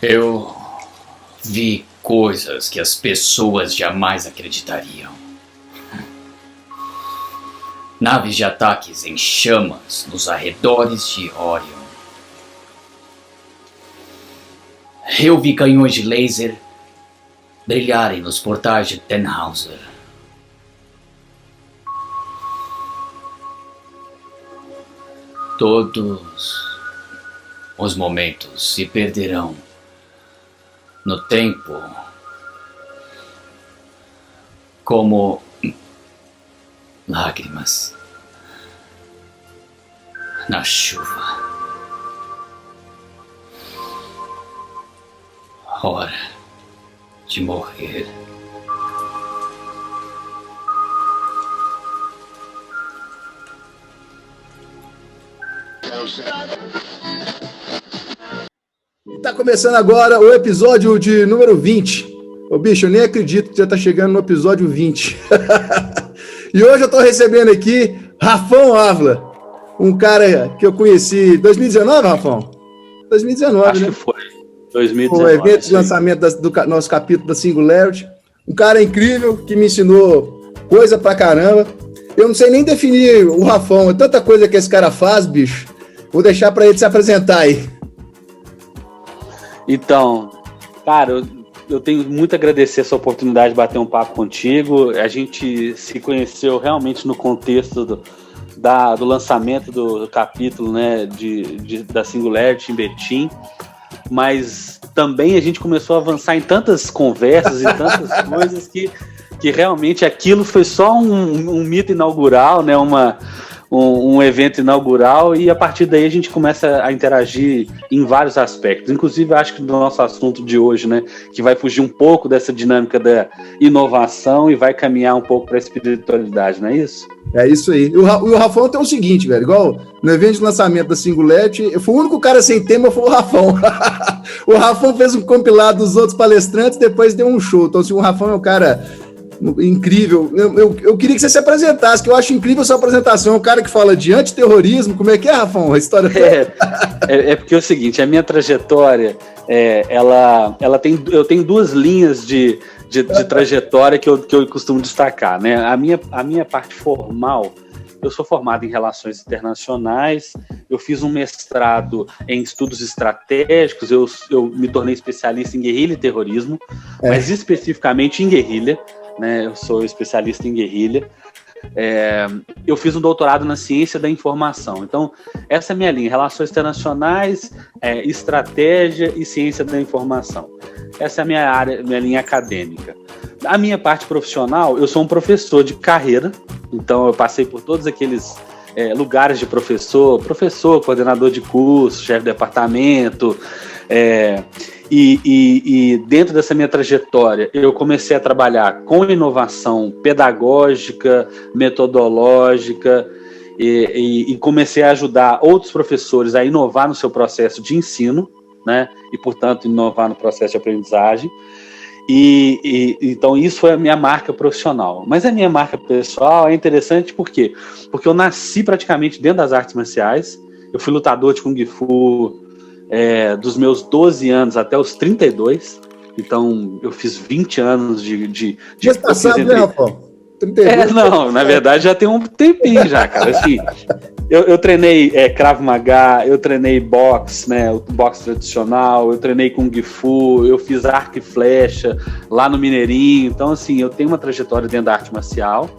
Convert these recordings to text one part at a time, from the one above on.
Eu vi coisas que as pessoas jamais acreditariam. Naves de ataques em chamas nos arredores de Orion. Eu vi canhões de laser brilharem nos portais de Tannhauser. Todos os momentos se perderão no tempo como lágrimas na chuva. Hora de morrer. Tá começando agora o episódio de número 20. Ô bicho, eu nem acredito que já tá chegando no episódio 20. E hoje eu tô recebendo aqui Rafão Ávila, um cara que eu conheci em 2019, Rafão? 2019, Acho né? que foi. 2019. O evento de lançamento do nosso capítulo da Singularity. Um cara incrível que me ensinou coisa pra caramba. Eu não sei nem definir o Rafão, é tanta coisa que esse cara faz, bicho. Vou deixar pra ele se apresentar aí. Então, cara, eu tenho muito a agradecer essa oportunidade de bater um papo contigo. A gente se conheceu realmente no contexto do lançamento do capítulo, né, da Singularity em Betim, mas também a gente começou a avançar em tantas conversas e tantas coisas que realmente aquilo foi só um mito inaugural, né, um evento inaugural, e a partir daí a gente começa a interagir em vários aspectos, inclusive acho que do nosso assunto de hoje, né, que vai fugir um pouco dessa dinâmica da inovação e vai caminhar um pouco para a espiritualidade, não é isso? É isso aí. E o Rafão tem o seguinte, velho, igual no evento de lançamento da Singularity, eu fui o único cara sem tema, foi o Rafão. O Rafão fez um compilado dos outros palestrantes, depois deu um show. Então, assim, o Rafão é um cara incrível. Eu queria que você se apresentasse, que eu acho incrível a sua apresentação. Um cara que fala de antiterrorismo. Como é que é, Rafão? A história é porque é o seguinte, a minha trajetória, eu tenho duas linhas de trajetória que eu costumo destacar, né? A minha parte formal, eu sou formado em Relações Internacionais, eu fiz um mestrado em Estudos Estratégicos, eu me tornei especialista em guerrilha e terrorismo, mas especificamente em guerrilha, né? Eu sou especialista em guerrilha. Eu fiz um doutorado na ciência da informação. Então, essa é a minha linha: Relações Internacionais, estratégia e ciência da informação. Essa é a minha linha acadêmica. A minha parte profissional, eu sou um professor de carreira, então eu passei por todos aqueles lugares de professor, coordenador de curso, chefe de departamento, e dentro dessa minha trajetória eu comecei a trabalhar com inovação pedagógica, metodológica, e comecei a ajudar outros professores a inovar no seu processo de ensino, né? E, portanto, inovar no processo de aprendizagem. Então isso foi a minha marca profissional. Mas a minha marca pessoal é interessante por quê? Porque eu nasci praticamente dentro das artes marciais. Eu fui lutador de Kung Fu dos meus 12 anos até os 32. Então eu fiz 20 anos de Mês passado, né, Rafão? 32. Não, na verdade já tem um tempinho já, cara. Assim, eu treinei Krav Maga, eu treinei boxe, né, o boxe tradicional, eu treinei Kung Fu, eu fiz arco e flecha lá no Mineirinho. Então, assim, eu tenho uma trajetória dentro da arte marcial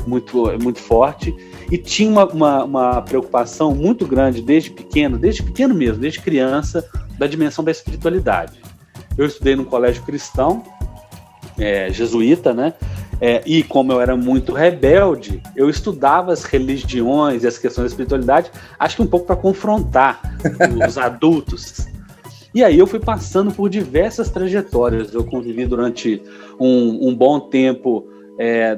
muito, muito forte, e tinha uma preocupação muito grande desde pequeno mesmo, desde criança, da dimensão da espiritualidade. Eu estudei num colégio cristão, jesuíta, né? E como eu era muito rebelde, eu estudava as religiões e as questões da espiritualidade, acho que um pouco para confrontar os adultos. E aí eu fui passando por diversas trajetórias. Eu convivi durante um bom tempo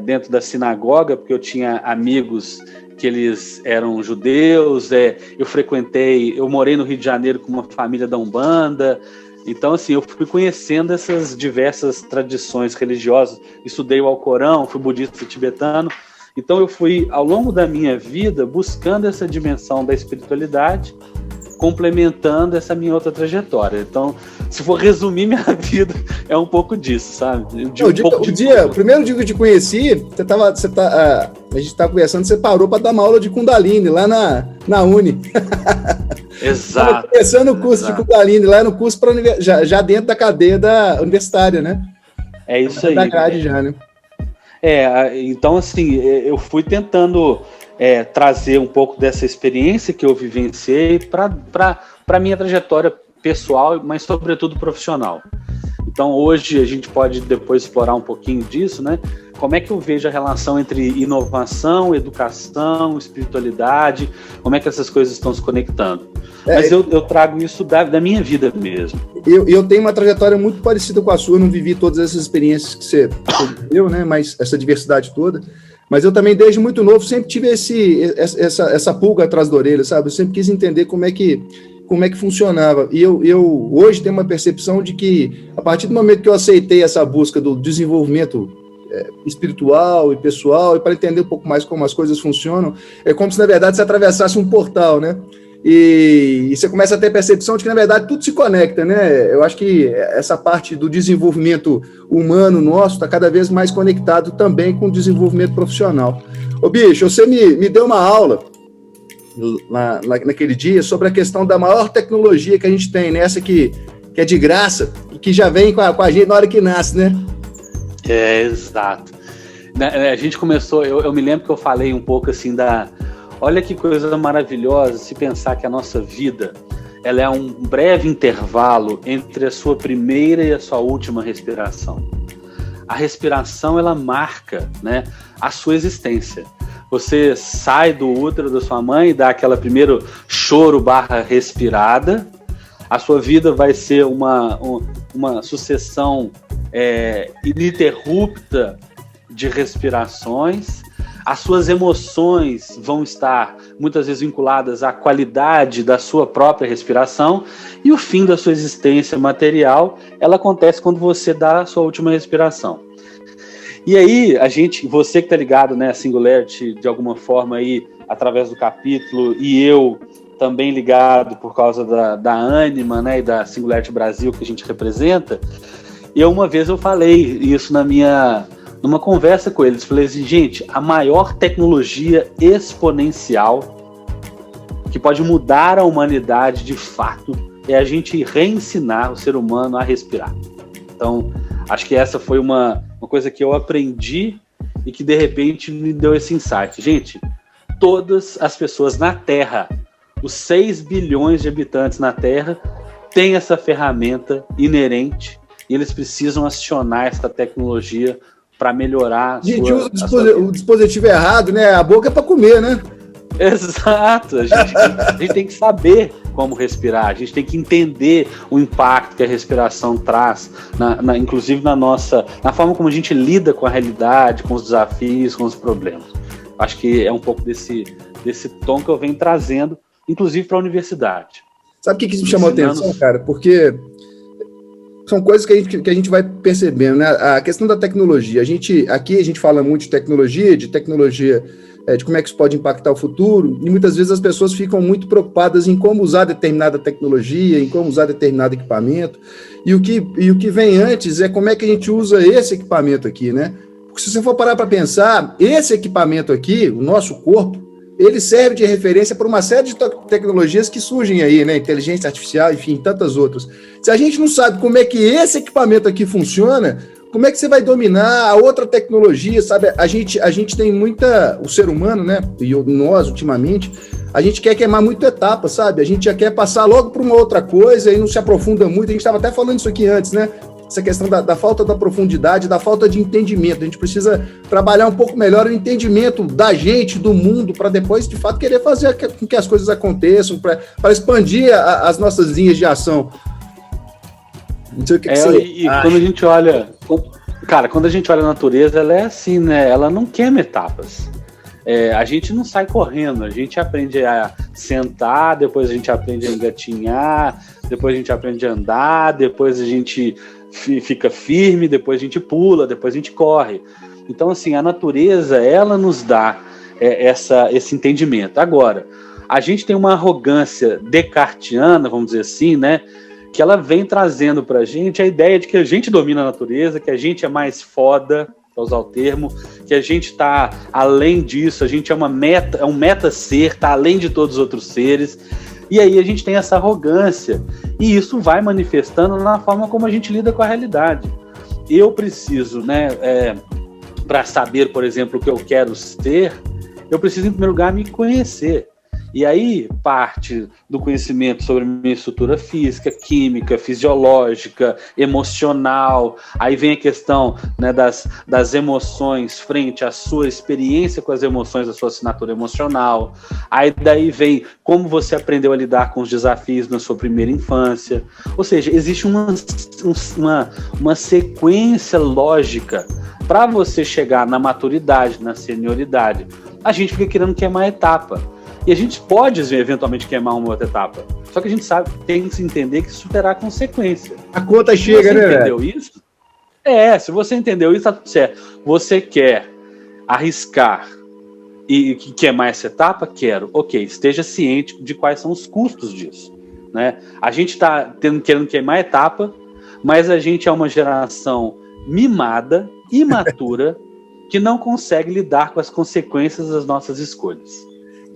dentro da sinagoga, porque eu tinha amigos que eles eram judeus. Eu morei no Rio de Janeiro com uma família da Umbanda. Então, assim, eu fui conhecendo essas diversas tradições religiosas, estudei o Alcorão, fui budista tibetano. Então, eu fui, ao longo da minha vida, buscando essa dimensão da espiritualidade, complementando essa minha outra trajetória. Então, se for resumir minha vida, é um pouco disso, sabe? O primeiro dia que eu te conheci, a gente estava conversando, você parou para dar uma aula de Kundalini lá na Uni. Exato. Começando o curso de Kundalini, lá no curso já dentro da cadeia da universitária, né? É isso aí. Da grade já, né? Então, assim, eu fui tentando trazer um pouco dessa experiência que eu vivenciei para a minha trajetória pessoal, mas sobretudo profissional. Então, hoje a gente pode depois explorar um pouquinho disso, né? Como é que eu vejo a relação entre inovação, educação, espiritualidade, como é que essas coisas estão se conectando. Mas eu trago isso da minha vida mesmo. Eu tenho uma trajetória muito parecida com a sua, eu não vivi todas essas experiências que você viveu, né? Mas essa diversidade toda. Mas eu também, desde muito novo, sempre tive essa pulga atrás da orelha, sabe? Eu sempre quis entender como é que funcionava. E eu hoje tenho uma percepção de que, a partir do momento que eu aceitei essa busca do desenvolvimento espiritual e pessoal, e para entender um pouco mais como as coisas funcionam, é como se, na verdade, você atravessasse um portal, né? E você começa a ter a percepção de que, na verdade, tudo se conecta, né? Eu acho que essa parte do desenvolvimento humano nosso está cada vez mais conectado também com o desenvolvimento profissional. Ô, bicho, você me deu uma aula naquele dia sobre a questão da maior tecnologia que a gente tem, né? Essa que é de graça e que já vem com a gente na hora que nasce, né? Exato. A gente começou, eu me lembro que eu falei um pouco assim olha que coisa maravilhosa se pensar que a nossa vida, ela é um breve intervalo entre a sua primeira e a sua última respiração. A respiração, ela marca, né, a sua existência. Você sai do útero da sua mãe e dá aquela primeiro choro / respirada. A sua vida vai ser uma sucessão ininterrupta de respirações. As suas emoções vão estar muitas vezes vinculadas à qualidade da sua própria respiração, e o fim da sua existência material, ela acontece quando você dá a sua última respiração. E aí, você que está ligado, né, a Singularity de alguma forma aí, através do capítulo, e eu também ligado por causa da Anima, né, e da Singularity Brasil que a gente representa, uma vez eu falei isso numa conversa com eles, falei assim, gente, a maior tecnologia exponencial que pode mudar a humanidade de fato é a gente reensinar o ser humano a respirar. Então, acho que essa foi uma coisa que eu aprendi e que de repente me deu esse insight. Gente, todas as pessoas na Terra, os 6 bilhões de habitantes na Terra, têm essa ferramenta inerente e eles precisam acionar essa tecnologia para melhorar a gente usa o dispositivo errado, né? A boca é para comer, né? Exato. A gente tem que saber como respirar, a gente tem que entender o impacto que a respiração traz, inclusive na forma como a gente lida com a realidade, com os desafios, com os problemas. Acho que é um pouco desse tom que eu venho trazendo, inclusive para a universidade. Sabe o que me chamou a atenção, cara? Porque são coisas que a gente vai percebendo, né? A questão da tecnologia. Aqui a gente fala muito de tecnologia, de como é que isso pode impactar o futuro, e muitas vezes as pessoas ficam muito preocupadas em como usar determinada tecnologia, em como usar determinado equipamento, e o que vem antes é como é que a gente usa esse equipamento aqui, né? Porque se você for parar para pensar, esse equipamento aqui, o nosso corpo, ele serve de referência para uma série de tecnologias que surgem aí, né? Inteligência artificial, enfim, tantas outras. Se a gente não sabe como é que esse equipamento aqui funciona, como é que você vai dominar a outra tecnologia, sabe? A gente tem o ser humano, né? E nós, ultimamente, a gente quer queimar muito etapa, sabe? A gente já quer passar logo para uma outra coisa e não se aprofunda muito. A gente estava até falando isso aqui antes, né? Essa questão da falta da profundidade, da falta de entendimento. A gente precisa trabalhar um pouco melhor o entendimento da gente, do mundo, para depois, de fato, querer fazer com que as coisas aconteçam, para expandir as nossas linhas de ação. Não sei o que você e quando a gente olha... Cara, quando a gente olha a natureza, ela é assim, né? Ela não queima etapas. A gente não sai correndo, a gente aprende a sentar, depois a gente aprende a engatinhar, depois a gente aprende a andar, depois a gente fica firme, depois a gente pula, depois a gente corre. Então, assim, a natureza, ela nos dá esse entendimento. Agora, a gente tem uma arrogância descartiana, vamos dizer assim, né? que ela vem trazendo pra gente a ideia de que a gente domina a natureza, que a gente é mais foda, para usar o termo, que a gente está além disso, a gente é um meta-ser, está além de todos os outros seres, e aí a gente tem essa arrogância, e isso vai manifestando na forma como a gente lida com a realidade. Eu preciso, para saber, por exemplo, o que eu quero ser, eu preciso, em primeiro lugar, me conhecer. E aí parte do conhecimento sobre a minha estrutura física, química, fisiológica, emocional. Aí vem a questão, né, das emoções frente à sua experiência com as emoções, da sua assinatura emocional. Aí daí vem como você aprendeu a lidar com os desafios na sua primeira infância. Ou seja, existe uma sequência lógica para você chegar na maturidade, na senioridade. A gente fica querendo queimar a etapa. E a gente pode, eventualmente, queimar uma outra etapa. Só que a gente sabe, tem que se entender que isso terá consequência. A conta chega, né, velho? Você entendeu isso? Se você entendeu isso, tá tudo certo. Você quer arriscar e queimar essa etapa? Quero. Ok, esteja ciente de quais são os custos disso. Né? A gente está querendo queimar a etapa, mas a gente é uma geração mimada, imatura, que não consegue lidar com as consequências das nossas escolhas.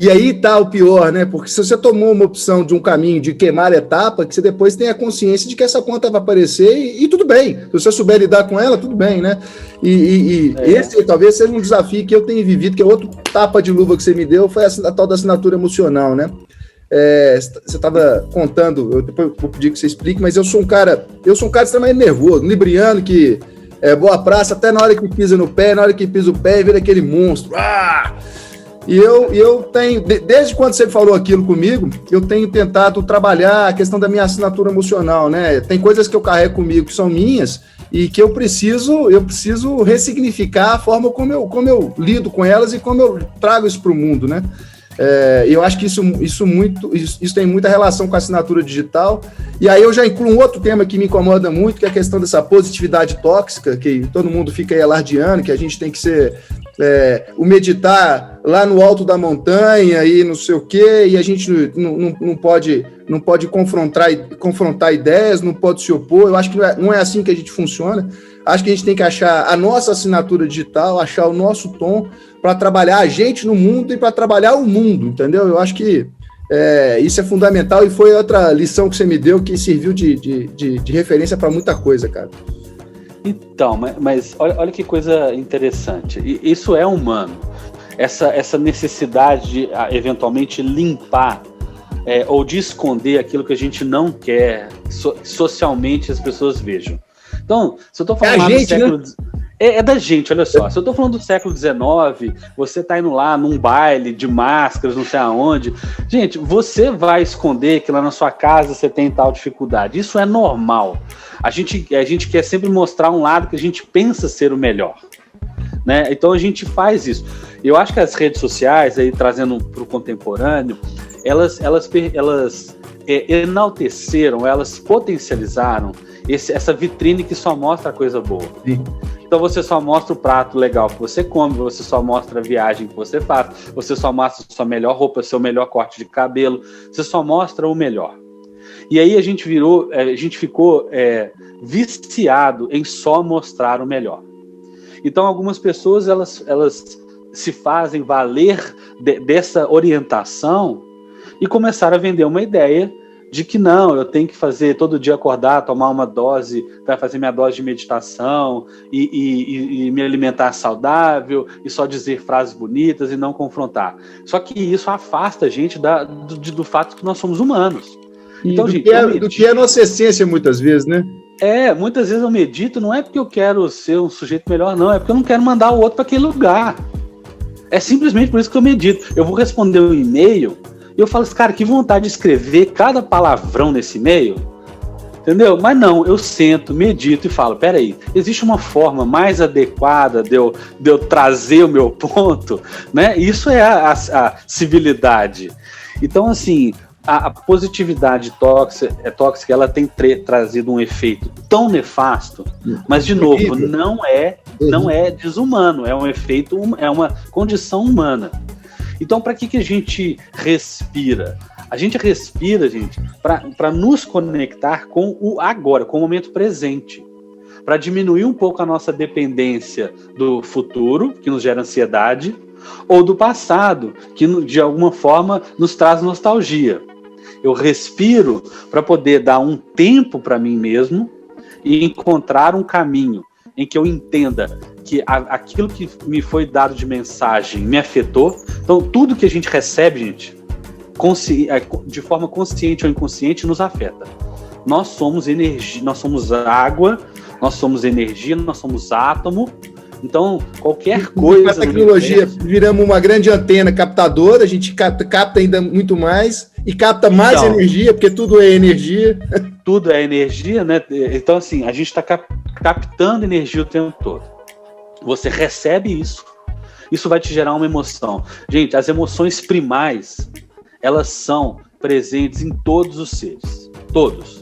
E aí tá o pior, né? Porque se você tomou uma opção de um caminho de queimar a etapa, que você depois tem a consciência de que essa conta vai aparecer e tudo bem. Se você souber lidar com ela, tudo bem, né? Esse talvez seja um desafio que eu tenho vivido, que é outro tapa de luva que você me deu, foi a tal da assinatura emocional, né? Você estava contando, eu depois vou pedir que você explique, mas eu sou um cara extremamente nervoso, libriano, que é boa praça, até na hora que pisa no pé, na hora que pisa o pé, vira aquele monstro. E eu tenho, desde quando você falou aquilo comigo, eu tenho tentado trabalhar a questão da minha assinatura emocional, né? Tem coisas que eu carrego comigo que são minhas e que eu preciso ressignificar a forma como eu lido com elas e como eu trago isso para o mundo, né? Eu acho que isso tem muita relação com a assinatura digital. E aí eu já incluo um outro tema que me incomoda muito, que é a questão dessa positividade tóxica, que todo mundo fica aí alardeando, que a gente tem que ser o meditar lá no alto da montanha e não sei o quê, e a gente não pode confrontar ideias, não pode se opor. Eu acho que não é assim que a gente funciona. Acho que a gente tem que achar a nossa assinatura digital, achar o nosso tom para trabalhar a gente no mundo e para trabalhar o mundo, entendeu? Eu acho que isso é fundamental e foi outra lição que você me deu que serviu de referência para muita coisa, cara. Então, mas olha que coisa interessante. Isso é humano. Essa necessidade de, eventualmente, limpar ou de esconder aquilo que a gente não quer socialmente as pessoas vejam. Então, se eu estou falando do século... Né? É da gente, olha só. Se eu estou falando do século XIX, você está indo lá num baile de máscaras, não sei aonde. Gente, você vai esconder que lá na sua casa você tem tal dificuldade. Isso é normal. A gente quer sempre mostrar um lado que a gente pensa ser o melhor. Né? Então a gente faz isso. Eu acho que as redes sociais, aí trazendo para o contemporâneo, elas enalteceram, elas potencializaram essa vitrine que só mostra a coisa boa. Sim. Então você só mostra o prato legal que você come, você só mostra a viagem que você faz, você só mostra a sua melhor roupa, seu melhor corte de cabelo, você só mostra o melhor. E aí a gente ficou viciado em só mostrar o melhor. Então algumas pessoas elas se fazem valer dessa orientação e começaram a vender uma ideia de que não, eu tenho que fazer todo dia acordar, tomar uma dose, para fazer minha dose de meditação e me alimentar saudável e só dizer frases bonitas e não confrontar. Só que isso afasta a gente do fato que nós somos humanos. Então, do que é a nossa essência muitas vezes, né? Muitas vezes eu medito, não é porque eu quero ser um sujeito melhor, não, é porque eu não quero mandar o outro para aquele lugar. É simplesmente por isso que eu medito. Eu vou responder um e-mail e eu falo assim, cara, que vontade de escrever cada palavrão nesse e-mail, entendeu? Mas não, eu sento, medito e falo, peraí, existe uma forma mais adequada de eu trazer o meu ponto, né? Isso é a civilidade. Então, assim, a positividade tóxica, ela tem trazido um efeito tão nefasto, mas, de novo, não é desumano, é um efeito, é uma condição humana. Então, para que a gente respira? A gente respira, gente, para nos conectar com o agora, com o momento presente. Para diminuir um pouco a nossa dependência do futuro, que nos gera ansiedade, ou do passado, que de alguma forma nos traz nostalgia. Eu respiro para poder dar um tempo para mim mesmo e encontrar um caminho em que eu entenda que aquilo que me foi dado de mensagem me afetou. Então, tudo que a gente recebe, gente, de forma consciente ou inconsciente, nos afeta. Nós somos energia, nós somos água, nós somos energia, nós somos átomo. Então, qualquer coisa... Com a tecnologia, viramos uma grande antena captadora, a gente capta ainda muito mais e capta mais energia, porque tudo é energia. Tudo é energia, né? Então, assim, a gente está captando energia o tempo todo. Você recebe isso, isso vai te gerar uma emoção. Gente, as emoções primais, elas são presentes em todos os seres, todos.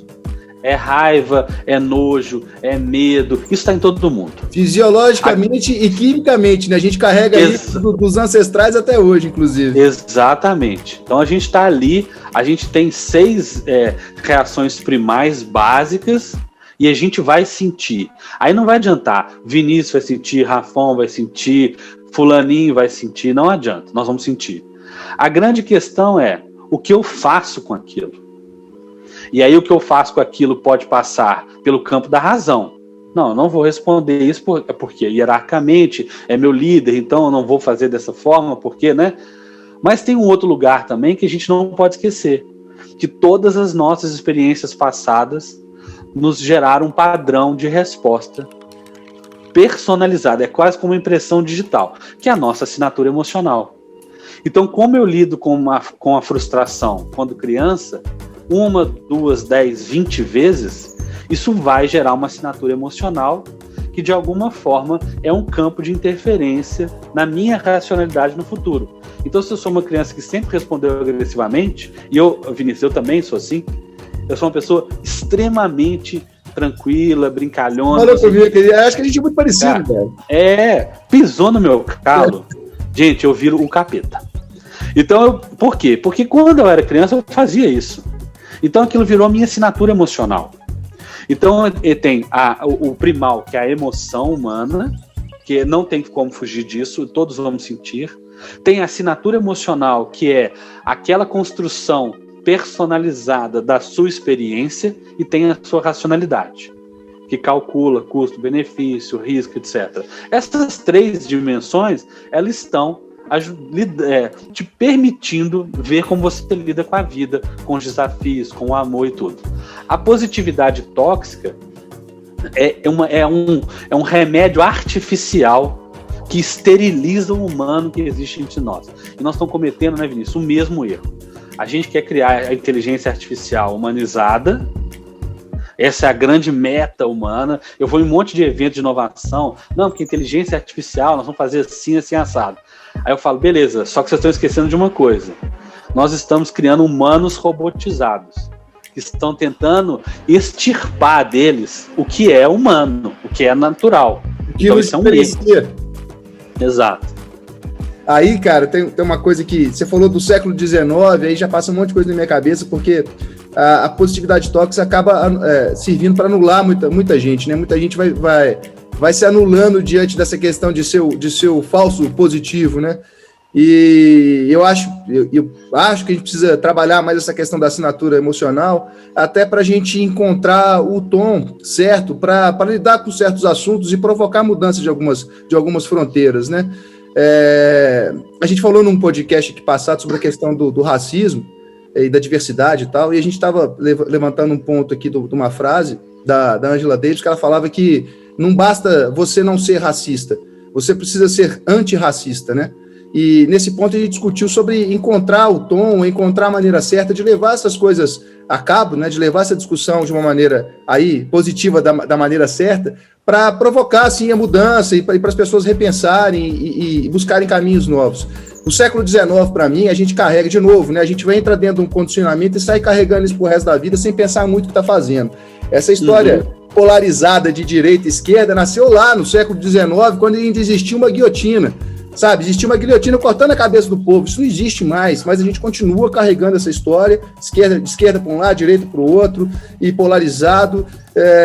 É raiva, é nojo, é medo, isso está em todo mundo. Fisiologicamente e quimicamente, né? A gente carrega isso dos ancestrais até hoje, inclusive. Exatamente. Então a gente está ali, a gente tem 6 reações primais básicas e a gente vai sentir. Aí não vai adiantar, Vinícius vai sentir, Rafão vai sentir, fulaninho vai sentir, não adianta, nós vamos sentir. A grande questão é o que eu faço com aquilo. E aí o que eu faço com aquilo pode passar pelo campo da razão. Não, eu não vou responder isso porque hierarquicamente é meu líder, então eu não vou fazer dessa forma, porque, né? Mas tem um outro lugar também que a gente não pode esquecer, que todas as nossas experiências passadas nos geraram um padrão de resposta personalizada, é quase como uma impressão digital, que é a nossa assinatura emocional. Então, como eu lido com a frustração quando criança, 1, 2, 10, 20 vezes, isso vai gerar uma assinatura emocional que, de alguma forma, é um campo de interferência na minha racionalidade no futuro. Então, se eu sou uma criança que sempre respondeu agressivamente, e eu, Vinícius, eu também sou assim, eu sou uma pessoa extremamente tranquila, brincalhona. Olha comigo, acho que a gente é muito parecido, velho. Pisou no meu calo, gente, eu viro o capeta. Então, por quê? Porque quando eu era criança, eu fazia isso. Então aquilo virou a minha assinatura emocional. Então tem o primal, que é a emoção humana, que não tem como fugir disso, todos vamos sentir. Tem a assinatura emocional, que é aquela construção personalizada da sua experiência, e tem a sua racionalidade, que calcula custo, benefício, risco, etc. Essas 3 dimensões, elas estão te permitindo ver como você lida com a vida, com os desafios, com o amor e tudo. A positividade tóxica é um remédio artificial que esteriliza o humano que existe entre nós. E nós estamos cometendo, né, Vinícius, o mesmo erro. A gente quer criar a inteligência artificial humanizada. Essa é a grande meta humana. Eu vou em um monte de eventos de inovação. Não, porque inteligência artificial, nós vamos fazer assim, assim, assado. Aí eu falo, beleza, só que vocês estão esquecendo de uma coisa. Nós estamos criando humanos robotizados, que estão tentando extirpar deles o que é humano, o que é natural. Então isso é um erro. Exato. Aí, cara, tem uma coisa que você falou do século XIX, aí já passa um monte de coisa na minha cabeça, porque a positividade tóxica acaba servindo para anular muita gente, né? Muita gente vai se anulando diante dessa questão de seu falso positivo, né? E eu acho que a gente precisa trabalhar mais essa questão da assinatura emocional, até para a gente encontrar o tom certo para lidar com certos assuntos e provocar mudança de algumas fronteiras, né? A gente falou num podcast aqui passado sobre a questão do racismo e da diversidade e tal, e a gente estava levantando um ponto aqui de uma frase da Angela Davis, que ela falava que não basta você não ser racista, você precisa ser antirracista, né? E nesse ponto a gente discutiu sobre encontrar o tom, encontrar a maneira certa de levar essas coisas a cabo, né? De levar essa discussão de uma maneira aí positiva, da maneira certa, para provocar assim a mudança e para as pessoas repensarem e buscarem caminhos novos. No século XIX, para mim, a gente carrega de novo, né? A gente vai entrar dentro de um condicionamento e sai carregando isso pro resto da vida sem pensar muito o que está fazendo. Essa história polarizada de direita e esquerda nasceu lá no século XIX, quando ainda existia uma guilhotina. sabe? Existia uma guilhotina cortando a cabeça do povo, isso não existe mais, mas a gente continua carregando essa história, de esquerda para um lado, direita para o outro, e polarizado.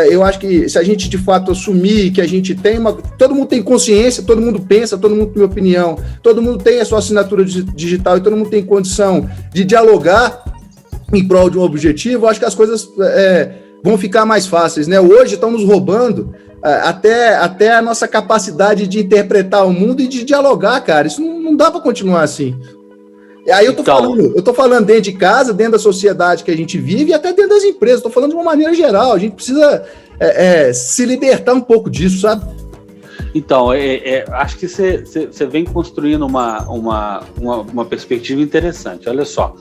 Eu acho que se a gente de fato assumir que a gente tem todo mundo tem consciência, todo mundo pensa, todo mundo tem opinião, todo mundo tem a sua assinatura digital e todo mundo tem condição de dialogar em prol de um objetivo, eu acho que as coisas vão ficar mais fáceis, né? Hoje estão nos roubando até a nossa capacidade de interpretar o mundo e de dialogar, cara. Isso não dá para continuar assim. E aí eu tô falando dentro de casa, dentro da sociedade que a gente vive e até dentro das empresas. Estou falando de uma maneira geral. A gente precisa se libertar um pouco disso, sabe? Então, acho que você vem construindo uma perspectiva interessante. Olha só,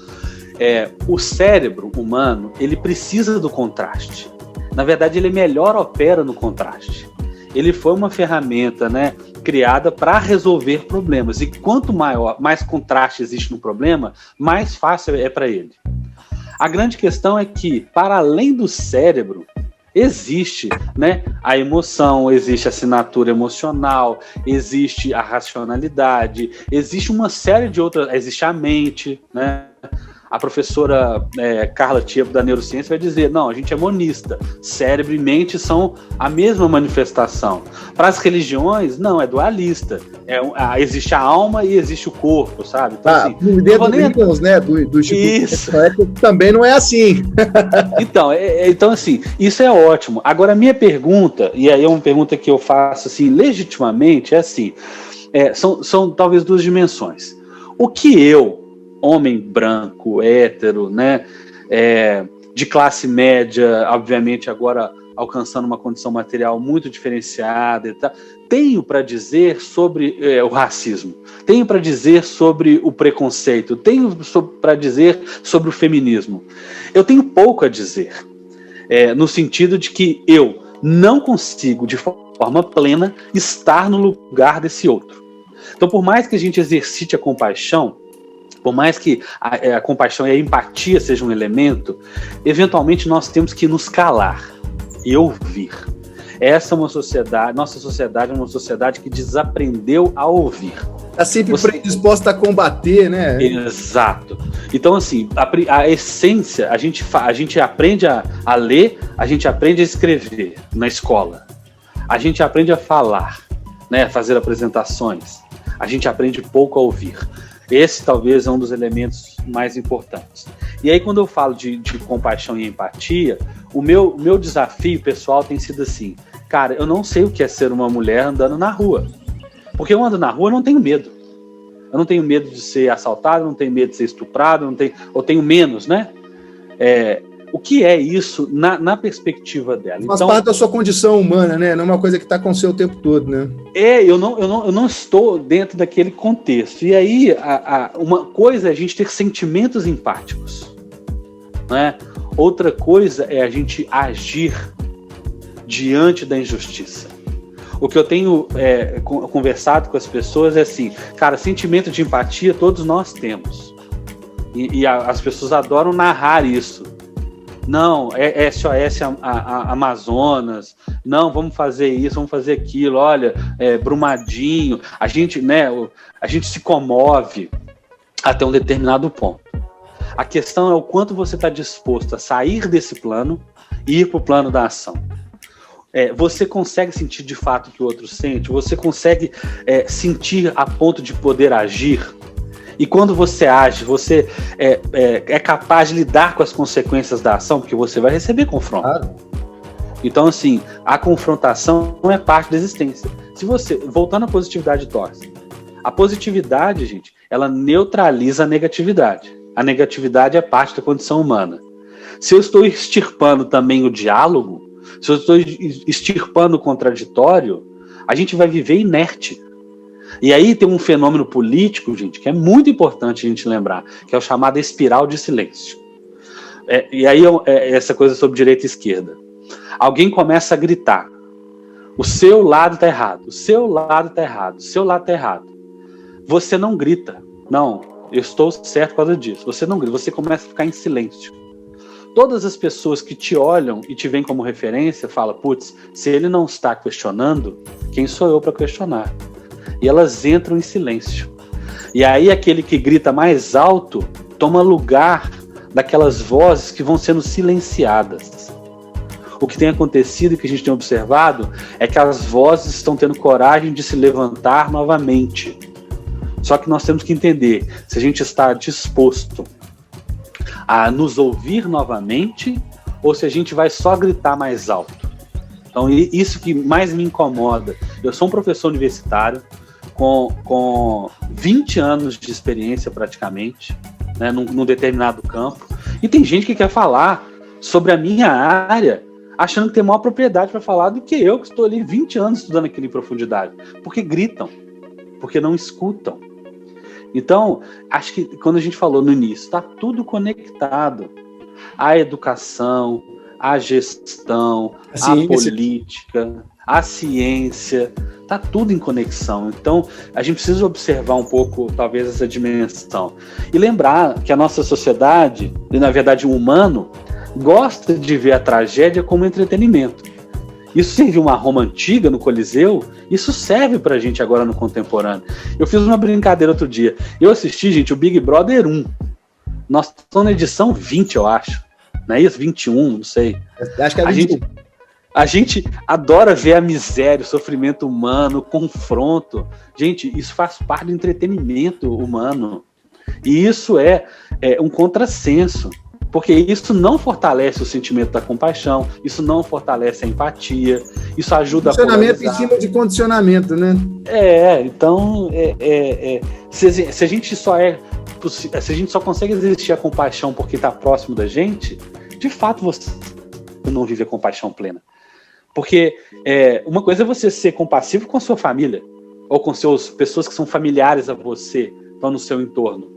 o cérebro humano, ele precisa do contraste. Na verdade, ele melhor opera no contraste. Ele foi uma ferramenta, né, criada para resolver problemas. E quanto mais contraste existe no problema, mais fácil é para ele. A grande questão é que, para além do cérebro, existe, né, a emoção, existe a assinatura emocional, existe a racionalidade, existe uma série de outras, existe a mente, né? A professora Carla Tiepo da neurociência vai dizer, não, a gente é monista, cérebro e mente são a mesma manifestação. Para as religiões, não, é dualista, existe a alma e existe o corpo, sabe? Então, assim, Deus, né, do Instituto também não é assim. Então, assim, isso é ótimo. Agora, a minha pergunta, e aí é uma pergunta que eu faço assim, legitimamente, é assim, são talvez duas dimensões. O que homem branco, hétero, né, de classe média, obviamente agora alcançando uma condição material muito diferenciada e tal, tenho para dizer sobre o racismo, tenho para dizer sobre o preconceito, tenho para dizer sobre o feminismo. Eu tenho pouco a dizer, no sentido de que eu não consigo, de forma plena, estar no lugar desse outro. Então, por mais que a gente exercite a compaixão, por mais que a compaixão e a empatia sejam um elemento, eventualmente nós temos que nos calar e ouvir. Essa é uma sociedade, nossa sociedade é uma sociedade que desaprendeu a ouvir. Está sempre predisposta a combater, né? Exato. Então, assim, a essência, a gente aprende a ler, a gente aprende a escrever na escola. A gente aprende a falar, né, a fazer apresentações. A gente aprende pouco a ouvir. Esse talvez é um dos elementos mais importantes. E aí, quando eu falo de compaixão e empatia, o meu desafio pessoal tem sido assim, cara, eu não sei o que é ser uma mulher andando na rua. Porque eu ando na rua, eu não tenho medo. Eu não tenho medo de ser assaltado, não tenho medo de ser estuprado, ou tenho menos, né? O que é isso na perspectiva dela? Faz parte da sua condição humana, né? Não é uma coisa que está com você o tempo todo, né? Eu não estou dentro daquele contexto. E aí, uma coisa é a gente ter sentimentos empáticos, né? Outra coisa é a gente agir diante da injustiça. O que eu tenho conversado com as pessoas é assim, cara, sentimento de empatia todos nós temos. E as pessoas adoram narrar isso. Não, SOS Amazonas, não, vamos fazer isso, vamos fazer aquilo, olha, Brumadinho, a gente se comove até um determinado ponto. A questão é o quanto você está disposto a sair desse plano e ir para o plano da ação. Você consegue sentir de fato o que o outro sente, você consegue sentir a ponto de poder agir. E quando você age, você é capaz de lidar com as consequências da ação, porque você vai receber confronto. Claro. Então, assim, a confrontação não é parte da existência. Se você, voltando à positividade tóxica, a positividade, gente, ela neutraliza a negatividade. A negatividade é parte da condição humana. Se eu estou extirpando também o diálogo, se eu estou extirpando o contraditório, a gente vai viver inerte. E aí tem um fenômeno político, gente, que é muito importante a gente lembrar, que é o chamado espiral de silêncio. E aí essa coisa sobre direita e esquerda. Alguém começa a gritar, o seu lado está errado, o seu lado está errado, o seu lado está errado. Você não grita, não, eu estou certo por causa disso. Você não grita, você começa a ficar em silêncio. Todas as pessoas que te olham e te veem como referência falam, putz, se ele não está questionando, quem sou eu para questionar? e elas entram em silêncio. E aí aquele que grita mais alto toma lugar daquelas vozes que vão sendo silenciadas. O que tem acontecido e que a gente tem observado é que as vozes estão tendo coragem de se levantar novamente. Só que nós temos que entender se a gente está disposto a nos ouvir novamente ou se a gente vai só gritar mais alto. Então, isso que mais me incomoda. Eu sou um professor universitário com 20 anos de experiência praticamente, né, num determinado campo, e tem gente que quer falar sobre a minha área achando que tem maior propriedade para falar do que eu, que estou ali 20 anos estudando aquilo em profundidade, porque gritam, porque não escutam. Então, acho que quando a gente falou no início, está tudo conectado. A educação, a gestão, a política, a ciência, está tudo em conexão. Então, a gente precisa observar um pouco, talvez, essa dimensão. E lembrar que a nossa sociedade, e na verdade o humano, gosta de ver a tragédia como entretenimento. Isso serviu uma Roma antiga no Coliseu, isso serve pra gente agora no contemporâneo. Eu fiz uma brincadeira outro dia. Eu assisti, gente, o Big Brother 1. Nós estamos na edição 20, eu acho. Não é isso? 21, não sei. Acho que é 21. A gente adora ver a miséria, o sofrimento humano, o confronto. Gente, isso faz parte do entretenimento humano. E isso é um contrassenso. Porque isso não fortalece o sentimento da compaixão, isso não fortalece a empatia, isso ajuda a condicionamento em cima de condicionamento, né? Então, se a gente só consegue existir a compaixão porque está próximo da gente, de fato você não vive a compaixão plena. Porque uma coisa é você ser compassivo com a sua família, ou com pessoas que são familiares a você, estão no seu entorno.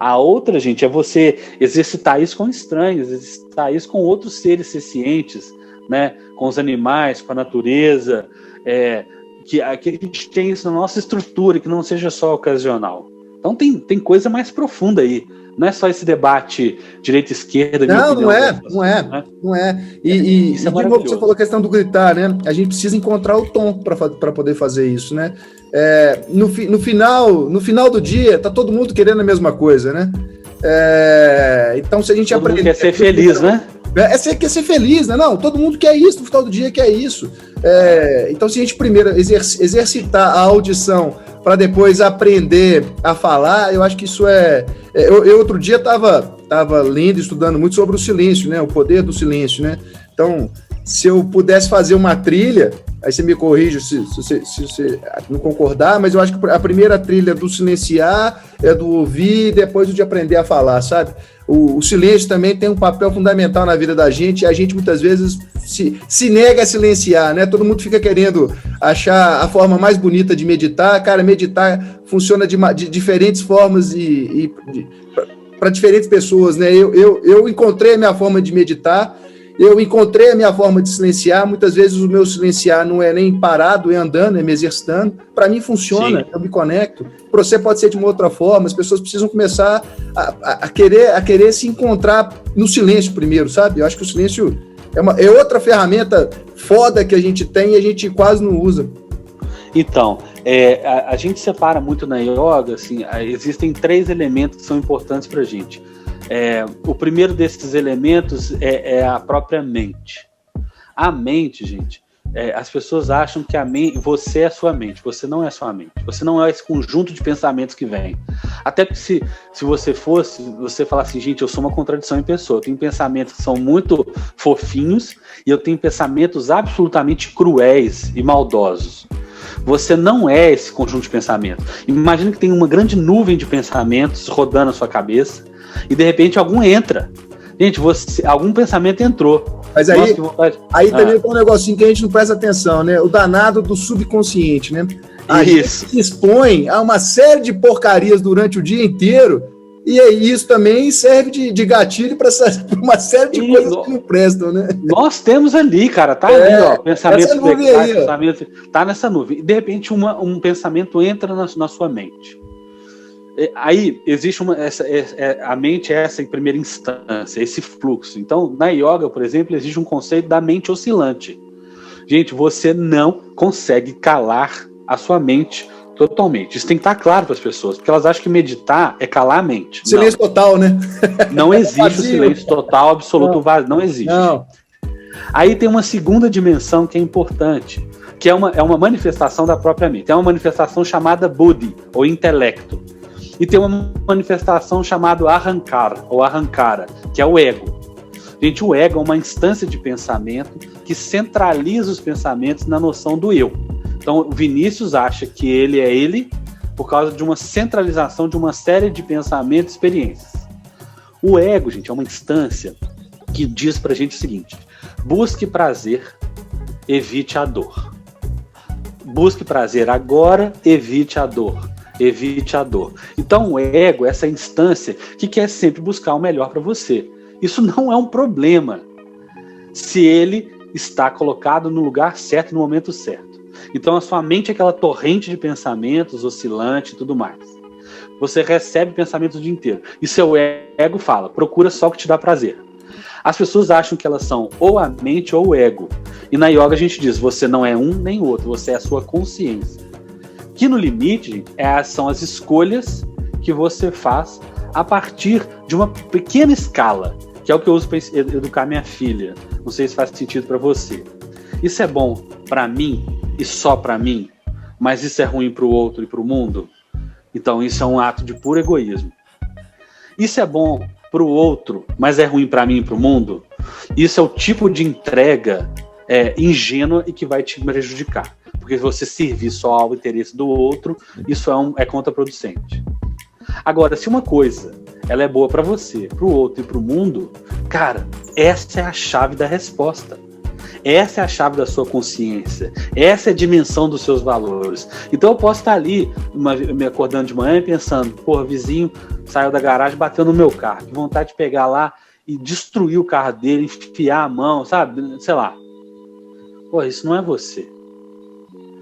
A outra, gente, é você exercitar isso com estranhos, exercitar isso com outros seres sencientes, né? Com os animais, com a natureza, que a gente tem isso na nossa estrutura, que não seja só ocasional. Então tem coisa mais profunda aí. Não é só esse debate direita-esquerda. Não é. E de novo, você falou a questão do gritar, né? A gente precisa encontrar o tom para poder fazer isso, né? No final do dia, tá todo mundo querendo a mesma coisa, né? Então, se a gente aprender... Todo mundo quer ser feliz, né? Quer ser feliz, né? Não, todo mundo quer isso, no final do dia quer isso. Então, se a gente primeiro exercitar a audição para depois aprender a falar, eu acho que isso eu outro dia estava lendo, estudando muito sobre o silêncio, né? O poder do silêncio, né? Então, se eu pudesse fazer uma trilha, aí você me corrige se você não concordar, mas eu acho que a primeira trilha do silenciar é do ouvir, depois do de aprender a falar, sabe? O silêncio também tem um papel fundamental na vida da gente, e a gente muitas vezes se nega a silenciar, né? Todo mundo fica querendo achar a forma mais bonita de meditar. Cara, meditar funciona de diferentes formas e para diferentes pessoas, né? Eu encontrei a minha forma de meditar, eu encontrei a minha forma de silenciar. Muitas vezes o meu silenciar não é nem parado, é andando, é me exercitando. Para mim funciona, eu me conecto. Para você pode ser de uma outra forma. As pessoas precisam começar a querer se encontrar no silêncio primeiro, sabe? Eu acho que o silêncio é outra ferramenta foda que a gente tem e a gente quase não usa. Então, a gente separa muito na yoga, assim, existem 3 elementos que são importantes para a gente. O primeiro desses elementos é a própria mente. A mente, gente, as pessoas acham que você é a sua mente. Você não é a sua mente. Você não é esse conjunto de pensamentos que vem. Até porque se você falar assim, gente, eu sou uma contradição em pessoa. Eu tenho pensamentos que são muito fofinhos e eu tenho pensamentos absolutamente cruéis e maldosos. Você não é esse conjunto de pensamentos. Imagina que tem uma grande nuvem de pensamentos rodando na sua cabeça e de repente algum entra. Gente, algum pensamento entrou. Mas aí também tem um negocinho que a gente não presta atenção, né? O danado do subconsciente, né? A gente se expõe a uma série de porcarias durante o dia inteiro, e aí isso também serve de gatilho para uma série de coisas que não prestam, né? Nós temos ali, cara, tá ali, ó, pensamento tá nessa nuvem. E de repente um pensamento entra na sua mente. Aí existe a mente é essa em primeira instância, esse fluxo. Então, na yoga, por exemplo, existe um conceito da mente oscilante. Gente, você não consegue calar a sua mente totalmente. Isso tem que estar claro para as pessoas, porque elas acham que meditar é calar a mente. Silêncio total, né? Não existe o silêncio total, absoluto, vazio. Não existe. Não. Aí tem uma segunda dimensão que é importante, que é uma manifestação da própria mente. É uma manifestação chamada buddhi, ou intelecto. E tem uma manifestação chamada ahankara, ou arrancara, que é o ego. Gente, o ego é uma instância de pensamento que centraliza os pensamentos na noção do eu. Então, o Vinícius acha que ele é ele por causa de uma centralização de uma série de pensamentos e experiências. O ego, gente, é uma instância que diz pra gente o seguinte: busque prazer, evite a dor. Busque prazer agora, evite a dor. Evite a dor. Então, o ego é essa instância que quer sempre buscar o melhor para você. Isso não é um problema se ele está colocado no lugar certo, no momento certo. Então, a sua mente é aquela torrente de pensamentos, oscilante e tudo mais. Você recebe pensamentos o dia inteiro. E seu ego fala, procura só o que te dá prazer. As pessoas acham que elas são ou a mente ou o ego. E na yoga a gente diz, você não é um nem outro, você é a sua consciência. Que no limite, gente, são as escolhas que você faz a partir de uma pequena escala, que é o que eu uso para educar minha filha. Não sei se faz sentido para você. Isso é bom para mim e só para mim, mas isso é ruim para o outro e para o mundo? Então isso é um ato de puro egoísmo. Isso é bom para o outro, mas é ruim para mim e para o mundo? Isso é o tipo de entrega ingênua e que vai te prejudicar. Porque se você servir só ao interesse do outro, isso é contraproducente. Agora, se uma coisa ela é boa para você, para o outro e para o mundo, cara, essa é a chave da resposta. Essa é a chave da sua consciência. Essa é a dimensão dos seus valores. Então eu posso estar ali, me acordando de manhã e pensando, porra, vizinho saiu da garagem, bateu no meu carro. Que vontade de pegar lá e destruir o carro dele, enfiar a mão, sabe? Sei lá. Pô, isso não é você.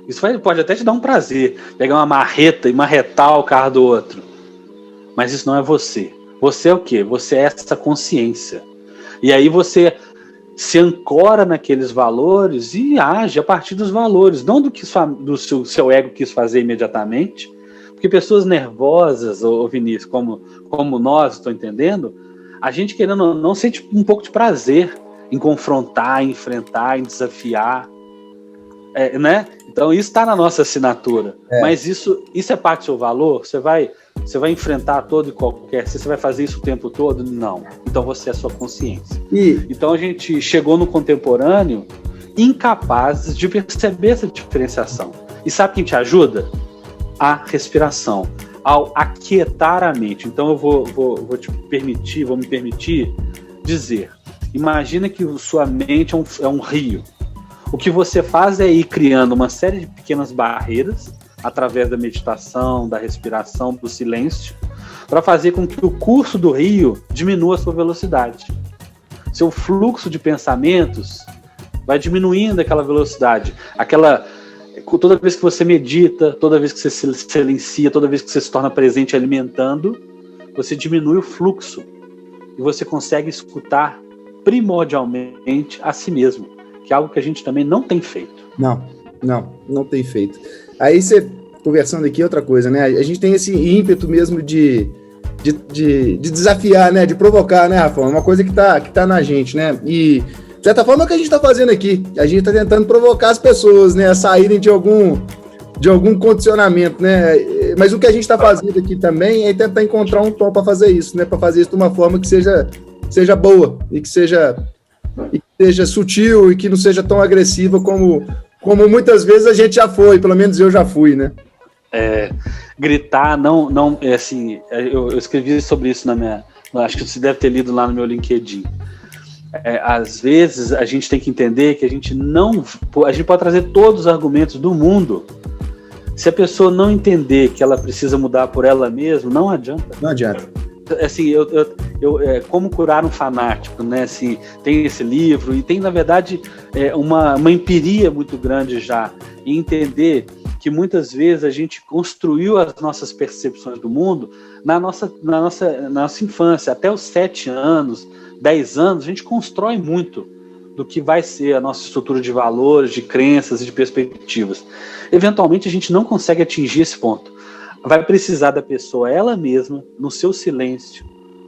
Isso pode até te dar um prazer, pegar uma marreta e marretar o carro do outro. Mas isso não é você. Você é o quê? Você é essa consciência. E aí você se ancora naqueles valores e age a partir dos valores, não do que do seu ego quis fazer imediatamente. Porque pessoas nervosas, ou Vinícius, como nós, estou entendendo, a gente querendo não sente um pouco de prazer em confrontar, em enfrentar, em desafiar. Né? Então isso está na nossa assinatura. Mas isso é parte do seu valor? Você vai enfrentar todo e qualquer... Você vai fazer isso o tempo todo? Não. Então você é a sua consciência. Então a gente chegou no contemporâneo incapazes de perceber essa diferenciação. E sabe quem te ajuda? A respiração. Ao aquietar a mente. Então eu vou me permitir dizer, imagina que sua mente é um rio. O que você faz é ir criando uma série de pequenas barreiras através da meditação, da respiração, do silêncio, para fazer com que o curso do rio diminua a sua velocidade. Seu fluxo de pensamentos vai diminuindo aquela velocidade. Toda vez que você medita, toda vez que você se silencia, toda vez que você se torna presente alimentando, você diminui o fluxo e você consegue escutar primordialmente a si mesmo, que é algo que a gente também não tem feito. Não tem feito. Aí você, conversando aqui, outra coisa, né? A gente tem esse ímpeto mesmo de desafiar, né? De provocar, né, Rafa? Uma coisa que tá na gente, né? E, de certa forma, é o que a gente tá fazendo aqui. A gente tá tentando provocar as pessoas, né? A saírem de algum condicionamento, né? Mas o que a gente tá fazendo aqui também é tentar encontrar um tom para fazer isso, né? Para fazer isso de uma forma que seja boa e que seja sutil e que não seja tão agressiva como muitas vezes a gente já foi, pelo menos eu já fui, né? Gritar, não assim, eu escrevi sobre isso acho que você deve ter lido lá no meu LinkedIn. Às vezes a gente tem que entender que a gente pode trazer todos os argumentos do mundo. Se a pessoa não entender que ela precisa mudar por ela mesma, não adianta. Não adianta. Assim, Como Curar um Fanático, né? Assim, tem esse livro e tem, na verdade, uma empiria muito grande já em entender que muitas vezes a gente construiu as nossas percepções do mundo na nossa infância. Até os 7 anos, 10 anos, a gente constrói muito do que vai ser a nossa estrutura de valores, de crenças e de perspectivas. Eventualmente a gente não consegue atingir esse ponto. Vai precisar da pessoa, ela mesma, no seu silêncio,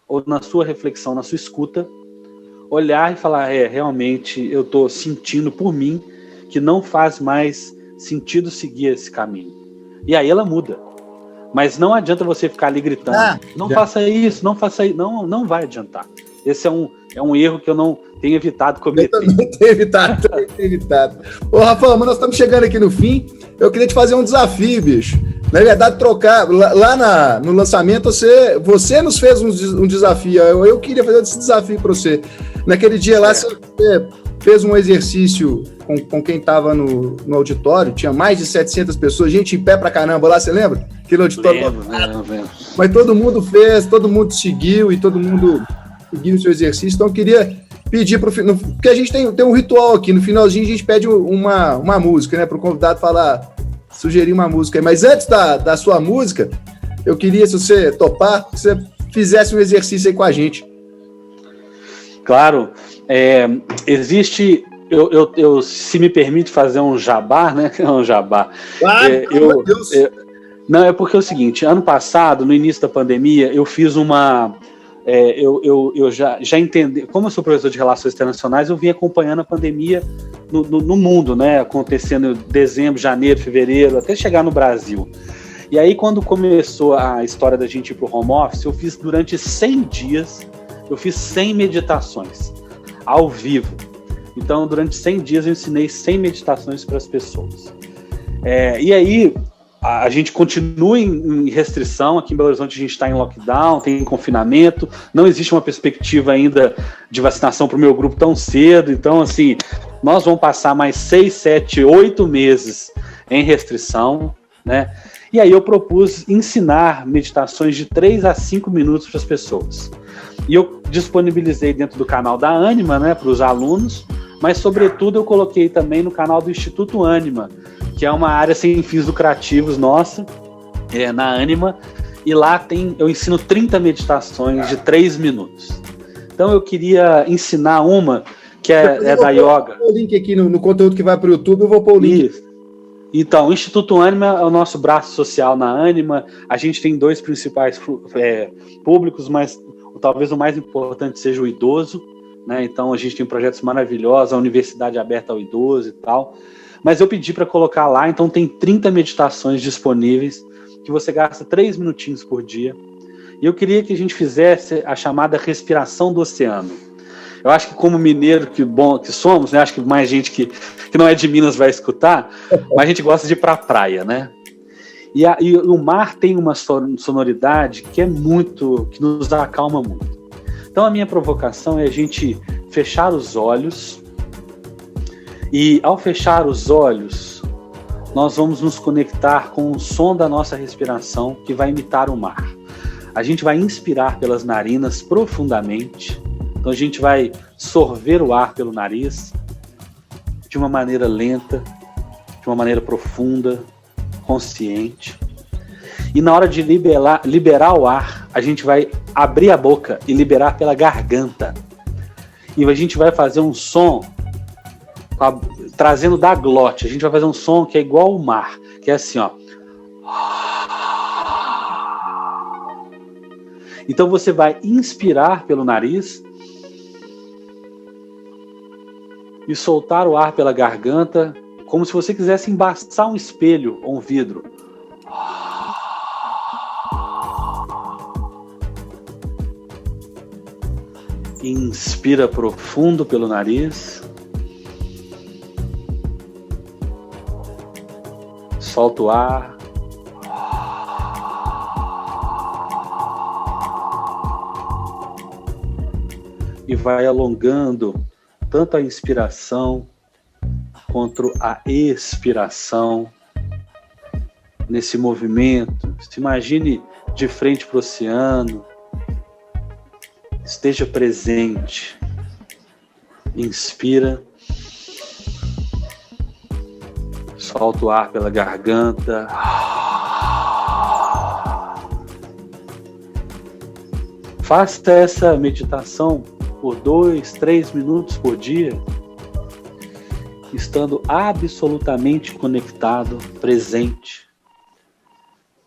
ou na sua reflexão, na sua escuta, olhar e falar, realmente eu estou sentindo por mim que não faz mais sentido seguir esse caminho. E aí ela muda. Mas não adianta você ficar ali gritando, faça isso, não faça isso, não vai adiantar. Esse é um erro que eu não tenho evitado cometer. Eu também tenho evitado. Ô, Rafael, mas nós estamos chegando aqui no fim. Eu queria te fazer um desafio, bicho. Na verdade, trocar. Lá no lançamento, você nos fez um desafio. Eu queria fazer esse desafio para você. Naquele dia lá, você fez um exercício com quem estava no auditório. Tinha mais de 700 pessoas, gente em pé pra caramba lá, você lembra? Aquele auditório. Lembro. Mas todo mundo fez, todo mundo seguiu e todo mundo seguiu o seu exercício. Então, eu queria pedir para o final, porque a gente tem um ritual aqui. No finalzinho, a gente pede uma música, né? Para o convidado sugerir uma música. Mas antes da sua música, eu queria, se você topar, que você fizesse um exercício aí com a gente. Claro. Existe... Eu, se me permite fazer um jabá, né? Um jabá. Meu Deus. Não, é porque é o seguinte, ano passado, no início da pandemia, eu fiz uma... eu já entendi, como eu sou professor de Relações Internacionais, eu vim acompanhando a pandemia no mundo, né? Acontecendo em dezembro, janeiro, fevereiro, até chegar no Brasil. E aí, quando começou a história da gente ir para o home office, eu fiz durante 100 dias, eu fiz 100 meditações, ao vivo. Então, durante 100 dias, eu ensinei 100 meditações para as pessoas. E aí, a gente continua em restrição. Aqui em Belo Horizonte a gente está em lockdown, tem confinamento, não existe uma perspectiva ainda de vacinação para o meu grupo tão cedo. Então, assim, nós vamos passar mais 6, 7, 8 meses em restrição, né? E aí eu propus ensinar meditações de 3 a 5 minutos para as pessoas. E eu disponibilizei dentro do canal da Anima, né, para os alunos, mas, sobretudo, eu coloquei também no canal do Instituto Anima, que é uma área sem fins lucrativos nossa, na Anima, e lá eu ensino 30 meditações de 3 minutos. Então eu queria ensinar uma que é da yoga. Eu vou pôr o link aqui no conteúdo que vai para o YouTube, eu vou pôr o link. Isso. Então, o Instituto Anima é o nosso braço social na Anima. A gente tem 2 principais públicos, mas talvez o mais importante seja o idoso, né? Então a gente tem projetos maravilhosos, a Universidade Aberta ao Idoso e tal. Mas eu pedi para colocar lá, então tem 30 meditações disponíveis, que você gasta 3 minutinhos por dia. E eu queria que a gente fizesse a chamada respiração do oceano. Eu acho que, como mineiro que somos, né, acho que mais gente que não é de Minas vai escutar, mas a gente gosta de ir para a praia, né? E o mar tem uma sonoridade que que nos acalma muito. Então a minha provocação é a gente fechar os olhos, e ao fechar os olhos, nós vamos nos conectar com o som da nossa respiração, que vai imitar o mar. A gente vai inspirar pelas narinas profundamente. Então a gente vai sorver o ar pelo nariz de uma maneira lenta, de uma maneira profunda, consciente. E na hora de liberar o ar, a gente vai abrir a boca e liberar pela garganta. E a gente vai fazer um som trazendo da glote. A gente vai fazer um som que é igual ao mar, que é assim, ó. Então você vai inspirar pelo nariz e soltar o ar pela garganta, como se você quisesse embaçar um espelho ou um vidro. Inspira profundo pelo nariz. Solta o ar. E vai alongando tanto a inspiração quanto a expiração nesse movimento. Se imagine de frente para o oceano. Esteja presente. Inspira. Solta o ar pela garganta. Faça essa meditação por 2, 3 minutos por dia. estando absolutamente conectado, presente,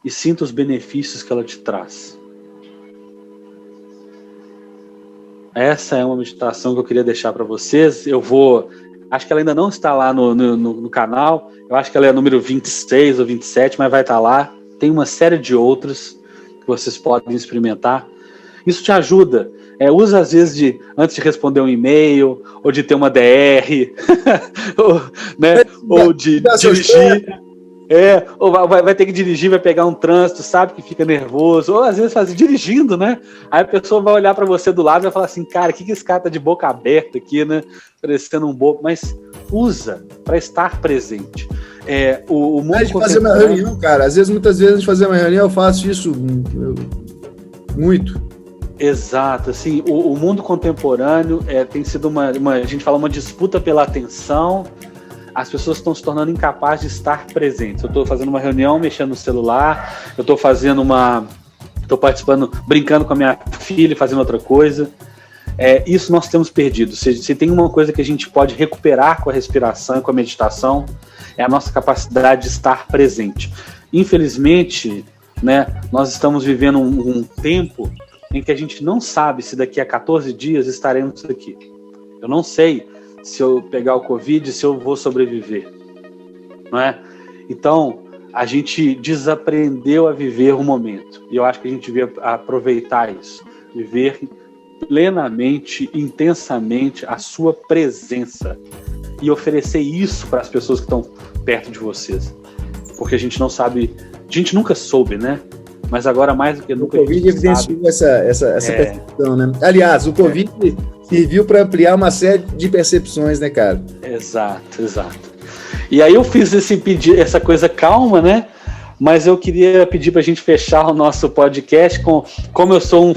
e sinta os benefícios que ela te traz. Essa é uma meditação que eu queria deixar para vocês. Acho que ela ainda não está lá no canal, eu acho que ela é número 26 ou 27, mas vai estar lá. Tem uma série de outras que vocês podem experimentar. Isso te ajuda. Usa às vezes antes de responder um e-mail, ou de ter uma DR, ou de dirigir. Ou vai ter que dirigir, vai pegar um trânsito, sabe que fica nervoso, ou às vezes dirigindo, né? Aí a pessoa vai olhar para você do lado e vai falar assim, cara, que esse cara tá de boca aberta aqui, né? Parecendo um bobo, mas usa para estar presente. O mundo de fazer uma reunião, cara, muitas vezes de fazer uma reunião eu faço isso muito. Exato, assim, o mundo contemporâneo tem sido a gente fala uma disputa pela atenção. As pessoas estão se tornando incapazes de estar presentes. Eu estou fazendo uma reunião, mexendo no celular, eu estou participando, brincando com a minha filha, fazendo outra coisa. Isso nós temos perdido. Se tem uma coisa que a gente pode recuperar com a respiração e com a meditação, é a nossa capacidade de estar presente. Infelizmente, né, nós estamos vivendo um tempo em que a gente não sabe se daqui a 14 dias estaremos aqui. Eu não sei se eu pegar o Covid, se eu vou sobreviver, não é? Então, a gente desaprendeu a viver o momento, e eu acho que a gente devia aproveitar isso, viver plenamente, intensamente a sua presença, e oferecer isso para as pessoas que estão perto de vocês, porque a gente não sabe, a gente nunca soube, né? Mas agora mais do que nunca. O Covid evidenciou essa percepção, né? Aliás, o Covid serviu para ampliar uma série de percepções, né, cara? Exato. E aí eu fiz essa coisa calma, né? Mas eu queria pedir para a gente fechar o nosso podcast como eu sou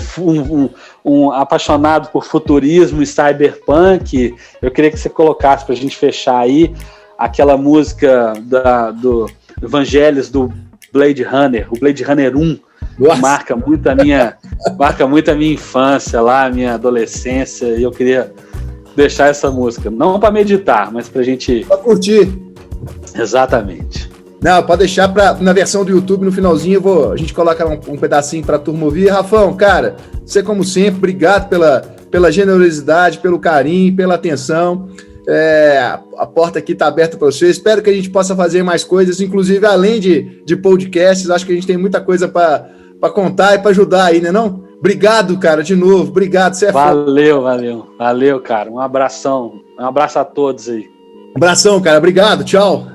um apaixonado por futurismo e cyberpunk, eu queria que você colocasse para a gente fechar aí aquela música do Evangelhos do Blade Runner, o Blade Runner 1. Nossa. Marca muito a minha infância lá, a minha adolescência, e eu queria deixar essa música, não para meditar, mas pra gente... Pra curtir. Exatamente. Não, pode deixar na versão do YouTube, no finalzinho, a gente coloca um pedacinho pra turma ouvir. Rafão, cara, você como sempre, obrigado pela generosidade, pelo carinho, pela atenção. A porta aqui está aberta para você. Espero que a gente possa fazer mais coisas, inclusive além de podcasts. Acho que a gente tem muita coisa para contar e para ajudar aí, né não? Obrigado, cara, de novo. Obrigado, você é Valeu, cara. Um abração. Um abraço a todos aí. Abração, cara. Obrigado. Tchau.